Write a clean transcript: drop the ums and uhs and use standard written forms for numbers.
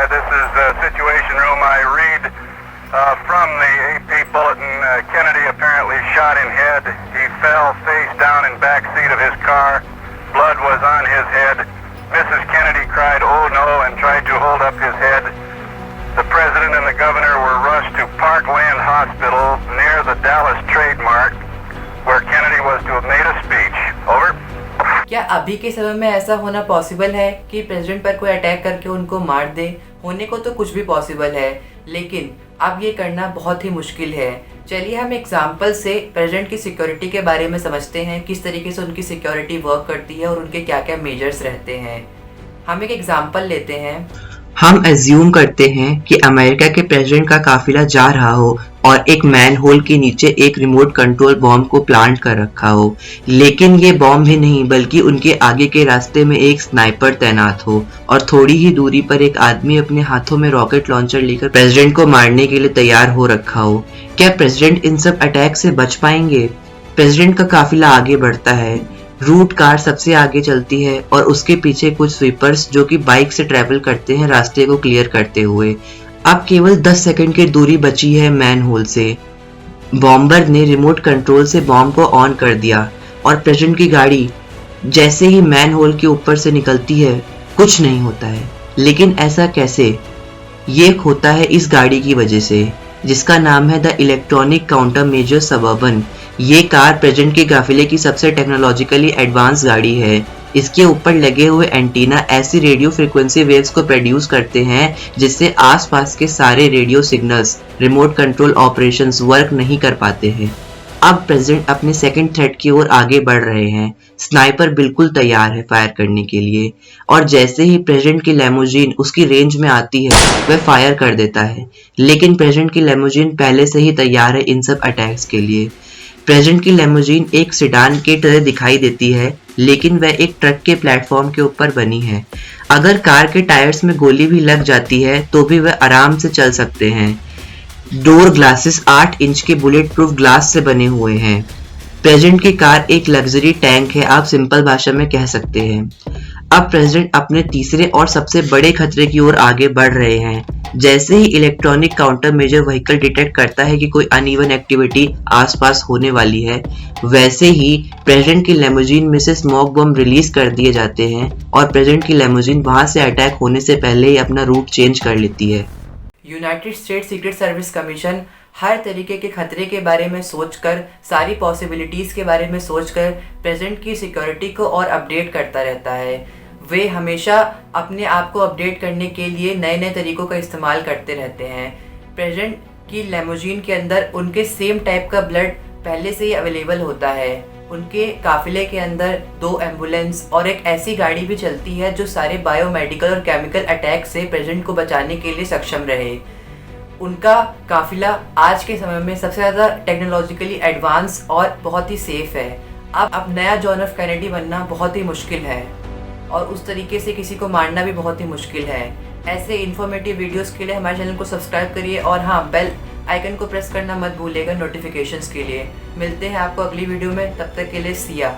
This is Situation Room. I read from the AP bulletin. Kennedy apparently shot in head. He fell face down in back seat of his car. Blood was on his head. Mrs. Kennedy cried, "Oh no," and tried to hold up his head. The president and the governor were rushed to Parkland Hospital near the Dallas Trademark, where Kennedy was to have made a speech. Over. क्या अभी के समय में ऐसा होना possible है कि president पर कोई अटैक करके उनको मार दे? होने को तो कुछ भी पॉसिबल है, लेकिन अब ये करना बहुत ही मुश्किल है। चलिए हम एग्जाम्पल से प्रेसिडेंट की सिक्योरिटी के बारे में समझते हैं, किस तरीके से उनकी सिक्योरिटी वर्क करती है और उनके क्या क्या मेजर्स रहते हैं। हम एक एग्जाम्पल लेते हैं। हम एज्यूम करते हैं कि अमेरिका के प्रेसिडेंट का काफिला जा रहा हो और एक मैन होल के नीचे एक रिमोट कंट्रोल बॉम्ब को प्लांट कर रखा हो, लेकिन ये बॉम्ब भी नहीं बल्कि उनके आगे के रास्ते में एक स्नाइपर तैनात हो और थोड़ी ही दूरी पर एक आदमी अपने हाथों में रॉकेट लॉन्चर लेकर प्रेसिडेंट को मारने के लिए तैयार हो रखा हो। क्या प्रेसिडेंट इन सब अटैक से बच पाएंगे? प्रेसिडेंट का काफिला आगे बढ़ता है, रूट कार सबसे आगे चलती है और उसके पीछे कुछ स्वीपर्स जो कि बाइक से ट्रैवल करते हैं रास्ते को क्लियर करते हुए। अब केवल 10 सेकंड की दूरी बची है मैन होल से। बॉम्बर ने रिमोट कंट्रोल से बॉम्ब को ऑन कर दिया और प्रेसिडेंट की गाड़ी जैसे ही मैन होल के ऊपर से निकलती है कुछ नहीं होता है। लेकिन ऐसा कैसे? ये होता है इस गाड़ी की वजह से, जिसका नाम है the electronic counter major suburban. ये कार प्रेसिडेंट के काफिले की सबसे टेक्नोलॉजिकली एडवांस गाड़ी है। इसके ऊपर लगे हुए एंटीना ऐसी रेडियो फ्रीक्वेंसी वेव्स को प्रोड्यूस करते हैं जिससे आसपास के सारे radio signals remote control operations work नहीं कर पाते हैं। अब प्रेसिडेंट अपने सेकंड थ्रेट की ओर आगे बढ़ रहे हैं। स्नाइपर बिल्कुल तैयार है फायर करने के लिए और जैसे ही प्रेसिडेंट की लेमोजीन उसकी रेंज में आती है वह फायर कर देता है। लेकिन प्रेसिडेंट की लेमोजीन पहले से ही तैयार है इन सब अटैक्स के लिए। प्रेसिडेंट की लेमोजीन एक सिडान की तरह दिखाई देती है, लेकिन वह एक ट्रक के प्लेटफॉर्म के ऊपर बनी है। अगर कार के टायर्स में गोली भी लग जाती है तो भी वह आराम से चल सकते हैं। डोर ग्लासेस 8 इंच के बुलेट प्रूफ ग्लास से बने हुए हैं। प्रेसिडेंट की कार एक लग्जरी टैंक है, आप सिंपल भाषा में कह सकते हैं। अब प्रेसिडेंट अपने तीसरे और सबसे बड़े खतरे की ओर आगे बढ़ रहे हैं। जैसे ही electronic counter measure vehicle detect करता है कि कोई अनइवन एक्टिविटी आसपास होने वाली है, वैसे ही प्रेसिडेंट की लेमोजीन में से स्मोक बम रिलीज कर दिए जाते हैं और प्रेसिडेंट की लेमोजीन वहां से अटैक होने से पहले ही अपना रूट चेंज कर लेती है। United States secret service commission हर तरीके के खतरे के बारे में सोचकर, सारी पॉसिबिलिटीज़ के बारे में सोचकर प्रेसिडेंट की सिक्योरिटी को और अपडेट करता रहता है। वे हमेशा अपने आप को अपडेट करने के लिए नए नए तरीक़ों का इस्तेमाल करते रहते हैं। प्रेसिडेंट की लेमोजीन के अंदर उनके सेम टाइप का ब्लड पहले से ही अवेलेबल होता है। उनके काफिले के अंदर 2 एम्बुलेंस और एक ऐसी गाड़ी भी चलती है जो सारे बायोमेडिकल और केमिकल अटैक से प्रेसिडेंट को बचाने के लिए सक्षम रहे। उनका काफिला आज के समय में सबसे ज़्यादा टेक्नोलॉजिकली एडवांस और बहुत ही सेफ है। अब नया जॉन एफ कैनेडी बनना बहुत ही मुश्किल है और उस तरीके से किसी को मारना भी बहुत ही मुश्किल है। ऐसे इन्फॉर्मेटिव वीडियोस के लिए हमारे चैनल को सब्सक्राइब करिए और हाँ, बेल आइकन को प्रेस करना मत भूलिएगा नोटिफिकेशंस के लिए। मिलते हैं आपको अगली वीडियो में, तब तक के लिए सिया।